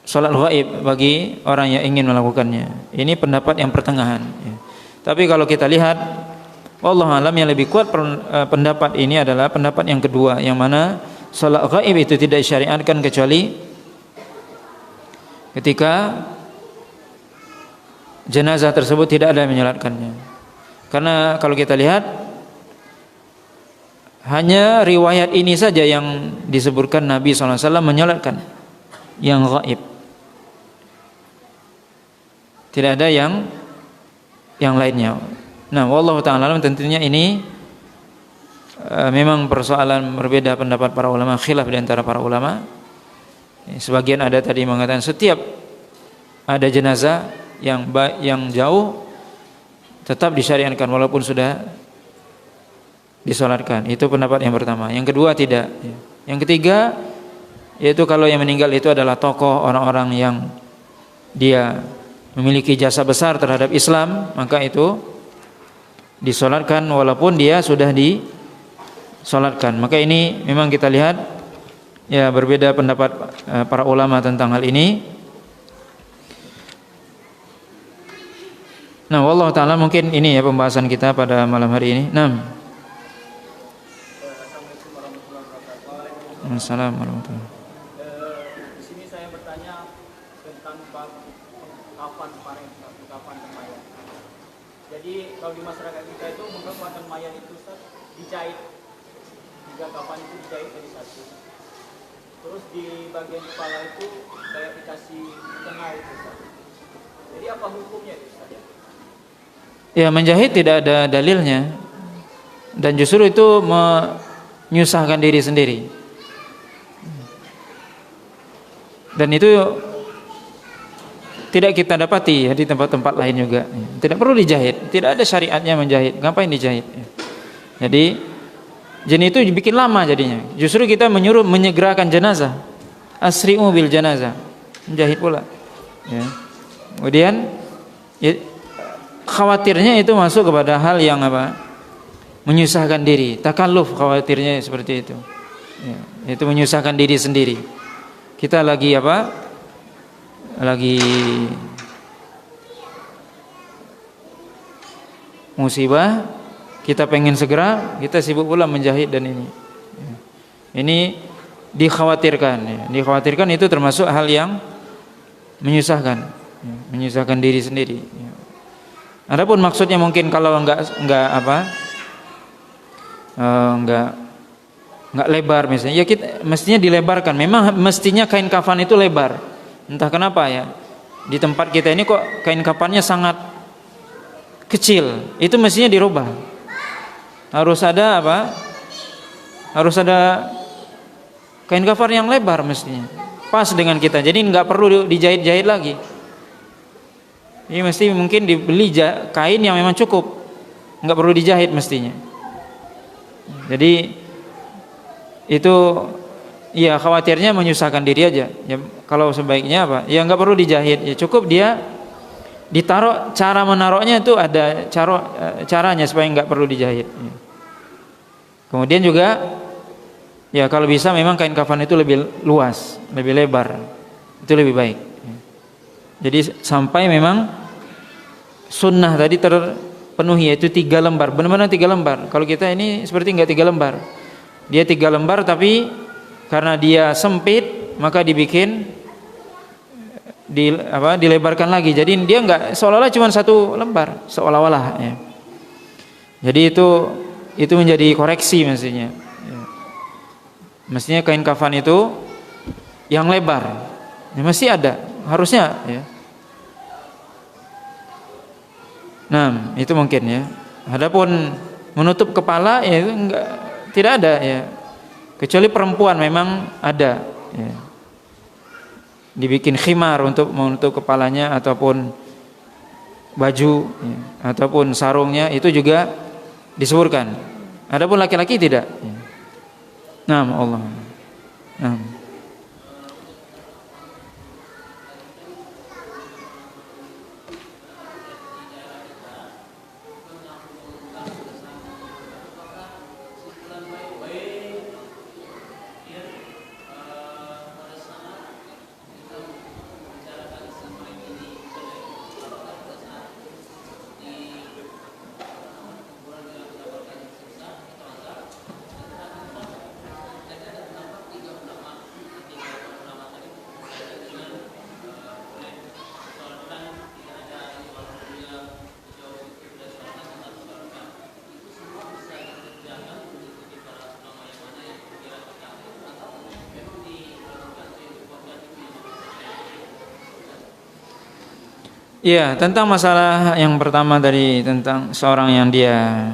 salat ghaib bagi orang yang ingin melakukannya. Ini pendapat yang pertengahan, ya. Tapi kalau kita lihat, wallahu alam, yang lebih kuat pendapat ini adalah pendapat yang kedua, yang mana salat ghaib itu tidak disyariatkan kecuali ketika jenazah tersebut tidak ada yang menyolatkannya. Karena kalau kita lihat, hanya riwayat ini saja yang disebutkan Nabi SAW menyolatkan yang ghaib. Tidak ada yang lainnya. Nah, wallahu ta'ala tentunya ini memang persoalan berbeda pendapat para ulama, khilaf di antara para ulama. Sebagian ada tadi mengatakan setiap ada jenazah yang jauh tetap disyariatkan walaupun sudah disolatkan. Itu pendapat yang pertama. Yang kedua tidak. Yang ketiga, yaitu kalau yang meninggal itu adalah tokoh, orang-orang yang dia memiliki jasa besar terhadap Islam, maka itu disolatkan walaupun dia sudah disolatkan. Maka ini memang kita lihat ya berbeda pendapat para ulama tentang hal ini. Nah, wallahu taala mungkin ini ya pembahasan kita pada malam hari ini. Assalamualaikum warahmatullahi wabarakatuh. Di sini saya bertanya tentang kapan mayat. Jadi kalau di masyarakat kita itu mengkafankan mayat itu Ustaz, dijahit tiga kafan itu dijahit jadi satu. Terus di bagian kepala itu kayak dikasih tengah itu, Ustaz. Jadi apa hukumnya itu, Ustaz? Ya, menjahit tidak ada dalilnya, dan justru itu menyusahkan diri sendiri. Dan itu tidak kita dapati ya di tempat-tempat lain juga. Tidak perlu dijahit, tidak ada syariatnya menjahit. Ngapain dijahit? Jadi jin itu dibikin lama jadinya. Justru kita menyuruh menyegerakan jenazah. Asri'u bil jenazah. Menjahit pula. Ya. Kemudian ya, khawatirnya itu masuk kepada hal yang apa? Menyusahkan diri. Takalluf, khawatirnya seperti itu. Ya, itu menyusahkan diri sendiri. Kita lagi apa? Lagi musibah, kita pengen segera, kita sibuk pula menjahit dan ini. Ini dikhawatirkan. Ya. Dikhawatirkan itu termasuk hal yang menyusahkan, menyusahkan diri sendiri. Ya. Adapun maksudnya mungkin kalau enggak lebar misalnya, ya kita mestinya dilebarkan. Memang mestinya kain kafan itu lebar. Entah kenapa ya, di tempat kita ini kok kain kafannya sangat kecil. Itu mestinya dirubah. Harus ada apa? Harus ada kain kafan yang lebar mestinya, pas dengan kita. Jadi nggak perlu dijahit-jahit lagi. Ini mesti mungkin dibeli kain yang memang cukup, nggak perlu dijahit mestinya. Jadi itu ya khawatirnya menyusahkan diri aja. Ya, kalau sebaiknya apa? Ya nggak perlu dijahit. Ya cukup dia ditaruh. Cara menaruhnya itu ada caranya supaya nggak perlu dijahit. Ya. Kemudian juga ya kalau bisa memang kain kafan itu lebih luas, lebih lebar. Itu lebih baik. Ya. Jadi sampai memang sunnah tadi terpenuhi, yaitu 3 lembar. Benar-benar 3 lembar. Kalau kita ini seperti nggak 3 lembar. Dia 3 lembar tapi karena dia sempit maka dibikin dilebarkan lagi. Jadi dia enggak seolah-olah cuma 1 lembar, seolah-olah ya. Jadi itu menjadi koreksi mestinya. Ya. Mestinya kain kafan itu yang lebar. Ya, mesti ada, harusnya ya. Nah, itu mungkin ya. Adapun menutup kepala ya itu tidak ada ya. Kecuali perempuan memang ada ya. Dibikin khimar untuk menutup kepalanya ataupun baju ya, ataupun sarungnya, itu juga disebutkan. Adapun laki-laki tidak ya. Nah, Allah. Nah. Ya, tentang masalah yang pertama tadi tentang seorang yang dia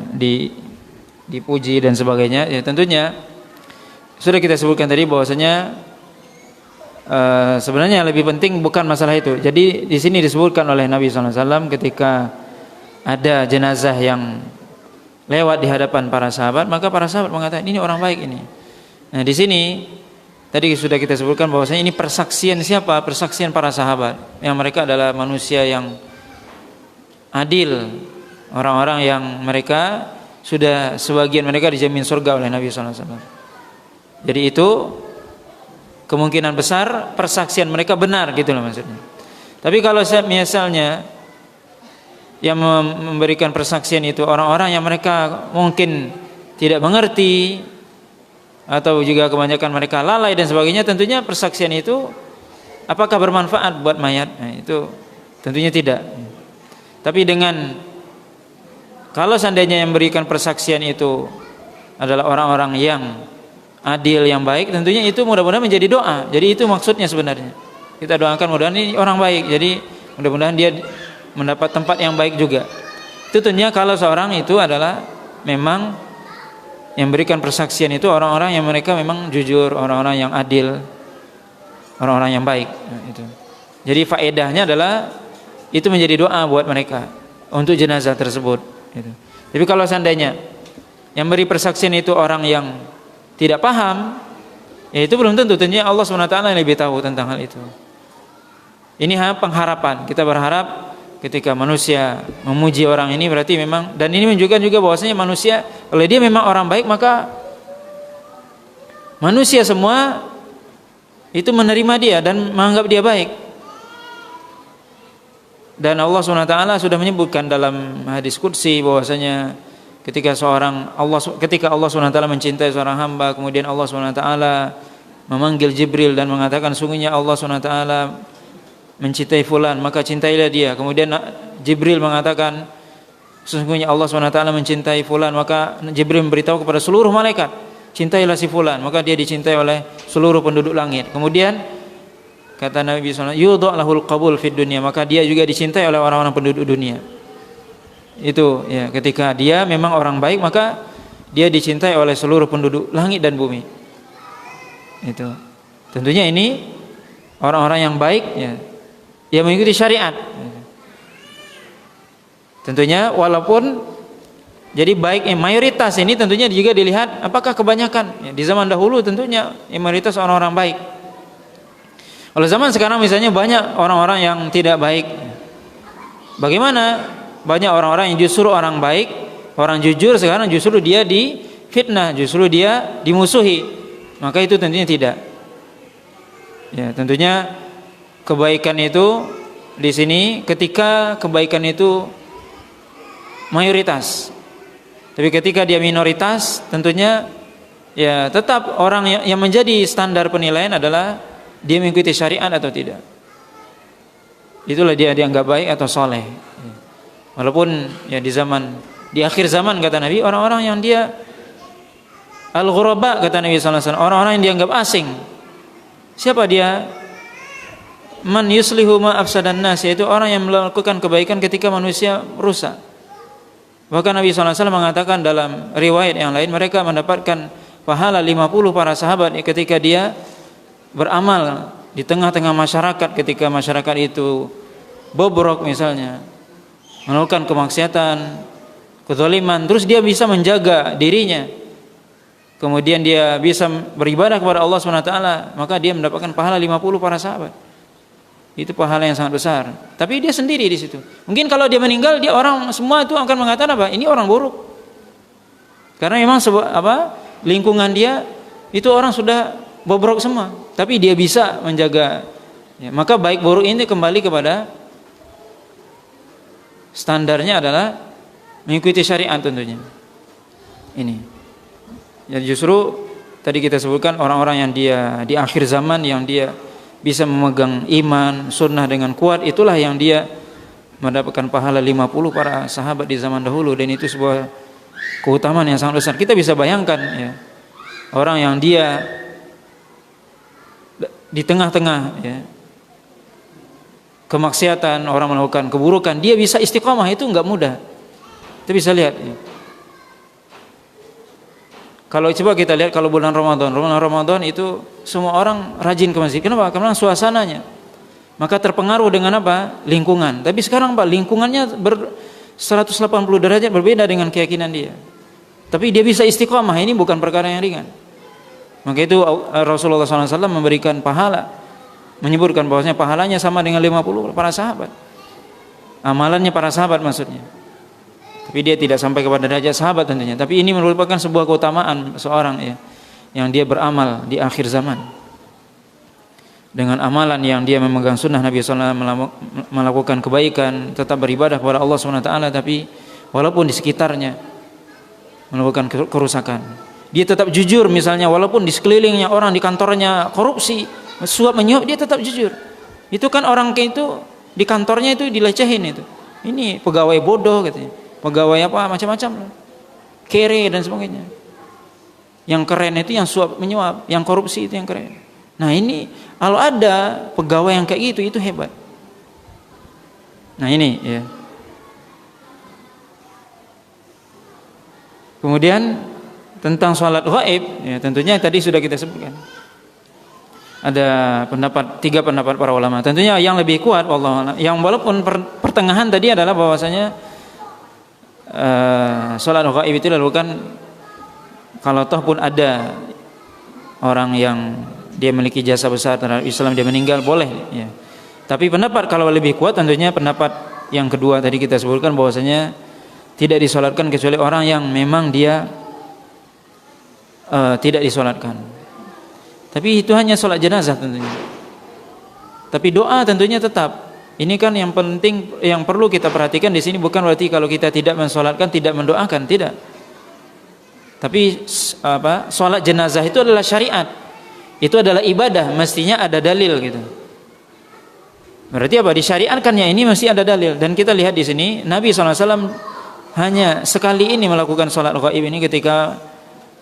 dipuji dan sebagainya, ya tentunya sudah kita sebutkan tadi bahwasanya sebenarnya lebih penting bukan masalah itu. Jadi di sini disebutkan oleh Nabi SAW ketika ada jenazah yang lewat di hadapan para sahabat, maka para sahabat mengatakan ini orang baik ini. Nah, di sini tadi sudah kita sebutkan bahwasanya ini persaksian siapa? Persaksian para sahabat, yang mereka adalah manusia yang adil, orang-orang yang mereka sudah sebagian mereka dijamin surga oleh Nabi SAW. Jadi itu kemungkinan besar persaksian mereka benar gitu loh maksudnya. Tapi kalau misalnya yang memberikan persaksian itu orang-orang yang mereka mungkin tidak mengerti, atau juga kebanyakan mereka lalai dan sebagainya, tentunya persaksian itu apakah bermanfaat buat mayat? Nah, itu tentunya tidak. Tapi kalau seandainya yang memberikan persaksian itu adalah orang-orang yang adil, yang baik, tentunya itu mudah-mudahan menjadi doa. Jadi itu maksudnya sebenarnya. Kita doakan mudah-mudahan ini orang baik. Jadi mudah-mudahan dia mendapat tempat yang baik juga. Itu tentunya kalau seorang itu adalah memang yang berikan persaksian itu orang-orang yang mereka memang jujur, orang-orang yang adil, orang-orang yang baik. Itu. Jadi faedahnya adalah itu menjadi doa buat mereka untuk jenazah tersebut. Gitu. Tapi kalau seandainya yang beri persaksian itu orang yang tidak paham, ya itu belum tentu. Tentunya Allah SWT yang lebih tahu tentang hal itu. Ini pengharapan. Kita berharap ketika manusia memuji orang ini berarti memang, dan ini menunjukkan juga bahwasanya manusia kalau dia memang orang baik, maka manusia semua itu menerima dia dan menganggap dia baik. Dan Allah SWT sudah menyebutkan dalam hadis qudsi bahwasanya ketika Allah SWT mencintai seorang hamba, kemudian Allah SWT memanggil Jibril dan mengatakan sungguhnya Allah SWT mencintai fulan, maka cintailah dia. Kemudian Jibril mengatakan sesungguhnya Allah SWT mencintai fulan, maka Jibril memberitahu kepada seluruh malaikat, cintailah si fulan, maka dia dicintai oleh seluruh penduduk langit. Kemudian kata Nabi SAW, yudha lahul qabul fid dunya, maka dia juga dicintai oleh orang-orang penduduk dunia. Itu ya, ketika dia memang orang baik, maka dia dicintai oleh seluruh penduduk langit dan bumi. Itu tentunya ini orang-orang yang baik ya, yang mengikuti syariat. Tentunya walaupun jadi baik mayoritas ini tentunya juga dilihat apakah kebanyakan ya, di zaman dahulu tentunya mayoritas orang-orang baik. Kalau zaman sekarang misalnya banyak orang-orang yang tidak baik. Bagaimana? Banyak orang-orang yang justru orang baik, orang jujur, sekarang justru dia difitnah, justru dia dimusuhi. Maka itu tentunya tidak. Ya, tentunya kebaikan itu di sini ketika kebaikan itu mayoritas. Tapi ketika dia minoritas, tentunya ya tetap orang yang menjadi standar penilaian adalah dia mengikuti syariat atau tidak. Itulah dia dianggap baik atau soleh. Walaupun ya di akhir zaman kata Nabi, orang-orang yang dia al-ghuraba kata Nabi sallallahu alaihi wasallam, orang-orang yang dianggap asing. Siapa dia? Man yuslihu ma afsadan nas, yaitu orang yang melakukan kebaikan ketika manusia rusak. Bahkan Nabi sallallahu alaihi wasallam mengatakan dalam riwayat yang lain, mereka mendapatkan pahala 50 para sahabat ketika dia beramal di tengah-tengah masyarakat, ketika masyarakat itu bobrok misalnya, melakukan kemaksiatan, kezaliman, terus dia bisa menjaga dirinya, kemudian dia bisa beribadah kepada Allah SWT, maka dia mendapatkan pahala 50 para sahabat. Itu pahala yang sangat besar. Tapi dia sendiri di situ. Mungkin kalau dia meninggal, dia orang semua itu akan mengatakan apa? Ini orang buruk. Karena memang lingkungan dia itu orang sudah bobrok semua. Tapi dia bisa menjaga. Ya, maka baik buruk ini kembali kepada standarnya adalah mengikuti syariat tentunya. Ini. Ya justru tadi kita sebutkan orang-orang yang dia di akhir zaman yang dia bisa memegang iman, sunnah dengan kuat, itulah yang dia mendapatkan pahala 50 para sahabat di zaman dahulu, dan itu sebuah keutamaan yang sangat besar. Kita bisa bayangkan ya, orang yang dia di tengah-tengah ya, kemaksiatan, orang melakukan keburukan, dia bisa istiqomah, itu enggak mudah. Kita bisa lihat ya. Kalau coba kita lihat kalau bulan Ramadan itu semua orang rajin ke masjid. Kenapa? Karena suasananya. Maka terpengaruh dengan apa? Lingkungan. Tapi sekarang Pak, lingkungannya 180 derajat berbeda dengan keyakinan dia. Tapi dia bisa istiqomah, ini bukan perkara yang ringan. Maka itu Rasulullah SAW memberikan pahala, menyebutkan bahwasanya pahalanya sama dengan 50 para sahabat. Amalannya para sahabat maksudnya. Tapi dia tidak sampai kepada derajat sahabat tentunya. Tapi ini merupakan sebuah keutamaan seorang ya, yang dia beramal di akhir zaman dengan amalan yang dia memegang sunnah Nabi SAW, melakukan kebaikan, tetap beribadah kepada Allah SWT, tapi walaupun di sekitarnya melakukan kerusakan, dia tetap jujur. Misalnya walaupun di sekelilingnya orang, di kantornya korupsi, suap menyuap, dia tetap jujur. Itu kan orang kayak itu di kantornya itu dilecehin itu. Ini pegawai bodoh katanya. Pegawai apa macam-macam, kere dan sebagainya. Yang keren itu yang suap menyuap, yang korupsi itu yang keren. Nah ini kalau ada pegawai yang kayak gitu itu hebat. Nah ini ya. Kemudian tentang sholat gaib, ya tentunya tadi sudah kita sebutkan. Ada tiga pendapat para ulama. Tentunya yang lebih kuat, wallahu a'lam, yang walaupun pertengahan tadi adalah bahwasanya sholat gaib itu dilakukan kalau toh pun ada orang yang dia memiliki jasa besar terhadap Islam, dia meninggal, boleh ya. Tapi pendapat kalau lebih kuat tentunya pendapat yang kedua tadi kita sebutkan bahwasanya tidak disolatkan kecuali orang yang memang dia tidak disolatkan. Tapi itu hanya sholat jenazah tentunya. Tapi doa tentunya tetap. Ini kan yang penting, yang perlu kita perhatikan di sini bukan berarti kalau kita tidak mensolatkan tidak mendoakan, tidak. Tapi sholat jenazah itu adalah syariat. Itu adalah ibadah, mestinya ada dalil gitu. Berarti apa? Disyariatkannya ini mesti ada dalil. Dan kita lihat di sini Nabi SAW hanya sekali ini melakukan sholat gaib ini ketika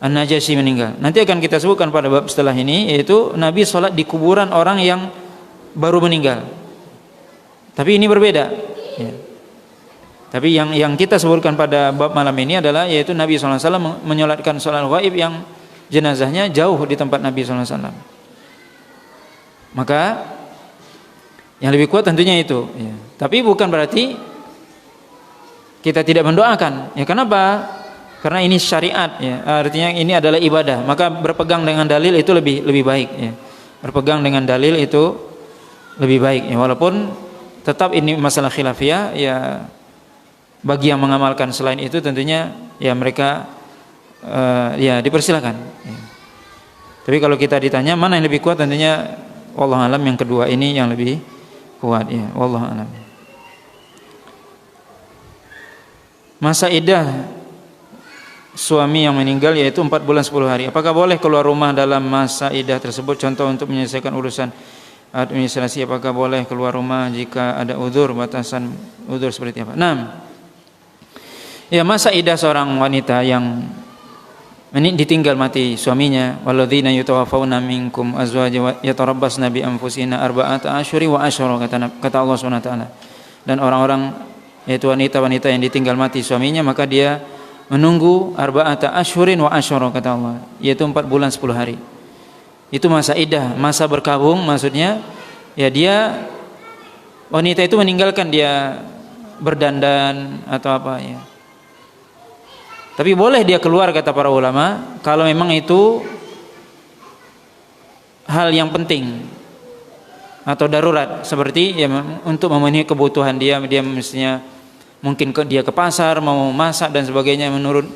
An-Najasyi meninggal. Nanti akan kita sebutkan pada bab setelah ini, yaitu Nabi sholat di kuburan orang yang baru meninggal. Tapi ini berbeda. Ya. Tapi yang kita sebutkan pada bab malam ini adalah yaitu Nabi SAW menyolatkan sholat gaib yang jenazahnya jauh di tempat Nabi SAW. Maka yang lebih kuat tentunya itu. Ya. Tapi bukan berarti kita tidak mendoakan. Ya kenapa? Karena ini syariat. Ya. Artinya ini adalah ibadah. Maka berpegang dengan dalil itu lebih baik. Ya. Berpegang dengan dalil itu lebih baik. Ya. Walaupun tetap ini masalah khilafiyah. Ya. Bagi yang mengamalkan selain itu tentunya ya mereka ya dipersilakan. Ya. Tapi kalau kita ditanya mana yang lebih kuat, tentunya wallahu alam yang kedua ini yang lebih kuat ya. Wallahu alam. Masa iddah suami yang meninggal yaitu 4 bulan 10 hari. Apakah boleh keluar rumah dalam masa iddah tersebut? Contoh untuk menyelesaikan urusan administrasi, apakah boleh keluar rumah jika ada udzur, batasan udzur seperti apa? 6. Ya, masa iddah seorang wanita yang ditinggal mati suaminya, walladzina yutawaffawna minkum azwaja yatarabbasna bi anfusina arba'ata asyhuri wa asyara, kata Allah Subhanahu wa taala. Dan orang-orang yaitu wanita-wanita yang ditinggal mati suaminya, maka dia menunggu arba'ata asyhurin wa asyara, kata Allah, yaitu 4 bulan 10 hari. Itu masa iddah, masa berkabung, maksudnya ya dia wanita itu meninggalkan dia berdandan atau apa ya. Tapi boleh dia keluar, kata para ulama, kalau memang itu hal yang penting atau darurat, seperti ya untuk memenuhi kebutuhan dia mestinya mungkin dia ke pasar mau masak dan sebagainya. Menurut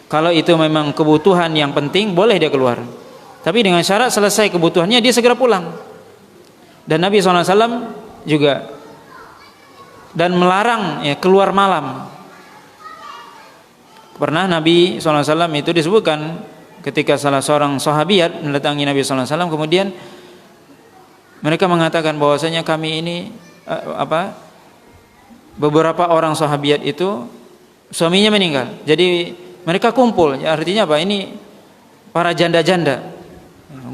kalau itu memang kebutuhan yang penting, boleh dia keluar. Tapi dengan syarat selesai kebutuhannya dia segera pulang. Dan Nabi SAW juga dan melarang ya keluar malam. Pernah Nabi SAW itu disebutkan ketika salah seorang sahabiat mendatangi Nabi SAW, kemudian mereka mengatakan bahwasanya kami ini beberapa orang sahabiat itu suaminya meninggal. Jadi mereka kumpul, ya, artinya apa? Ini para janda-janda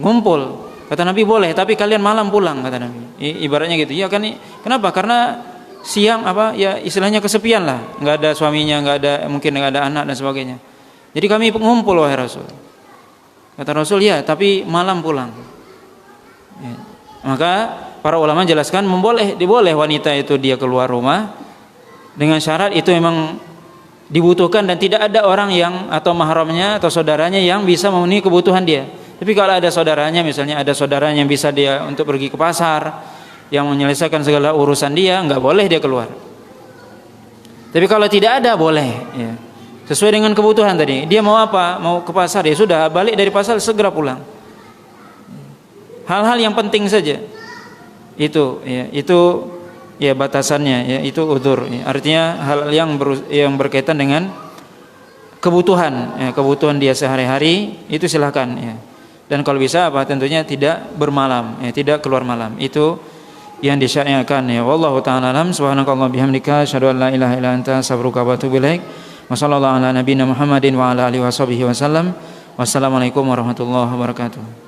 ngumpul. Kata Nabi boleh, tapi kalian malam pulang, kata Nabi. Ibaratnya gitu. Ya kan? Kenapa? Karena siang ya istilahnya kesepian lah, nggak ada suaminya, mungkin nggak ada anak dan sebagainya. Jadi kami ngumpul wahai Rasul. Kata Rasul, ya tapi malam pulang. Ya. Maka para ulama jelaskan diboleh wanita itu dia keluar rumah dengan syarat itu memang dibutuhkan dan tidak ada orang yang atau mahramnya atau saudaranya yang bisa memenuhi kebutuhan dia. Tapi kalau ada saudaranya, misalnya ada saudaranya yang bisa dia untuk pergi ke pasar, yang menyelesaikan segala urusan dia, nggak boleh dia keluar. Tapi kalau tidak ada boleh ya. Sesuai dengan kebutuhan tadi. Dia mau apa? Mau ke pasar, ya sudah, balik dari pasar segera pulang. Hal-hal yang penting saja. Itu ya batasannya ya, itu udzur ya. Artinya hal yang berkaitan dengan kebutuhan ya, kebutuhan dia sehari-hari itu silakan ya. Dan kalau bisa tentunya tidak bermalam ya, tidak keluar malam. Itu yang disyariatkan ya. Wallahu ta'ala alam. Subhanakallah bihamdika asyhadu an la ilaha illa anta astaghfiruka wa atubu ilaik. Wa sallallahu ala nabiyyina Muhammadin wa ala alihi wasallam. Wassalamualaikum warahmatullahi wabarakatuh.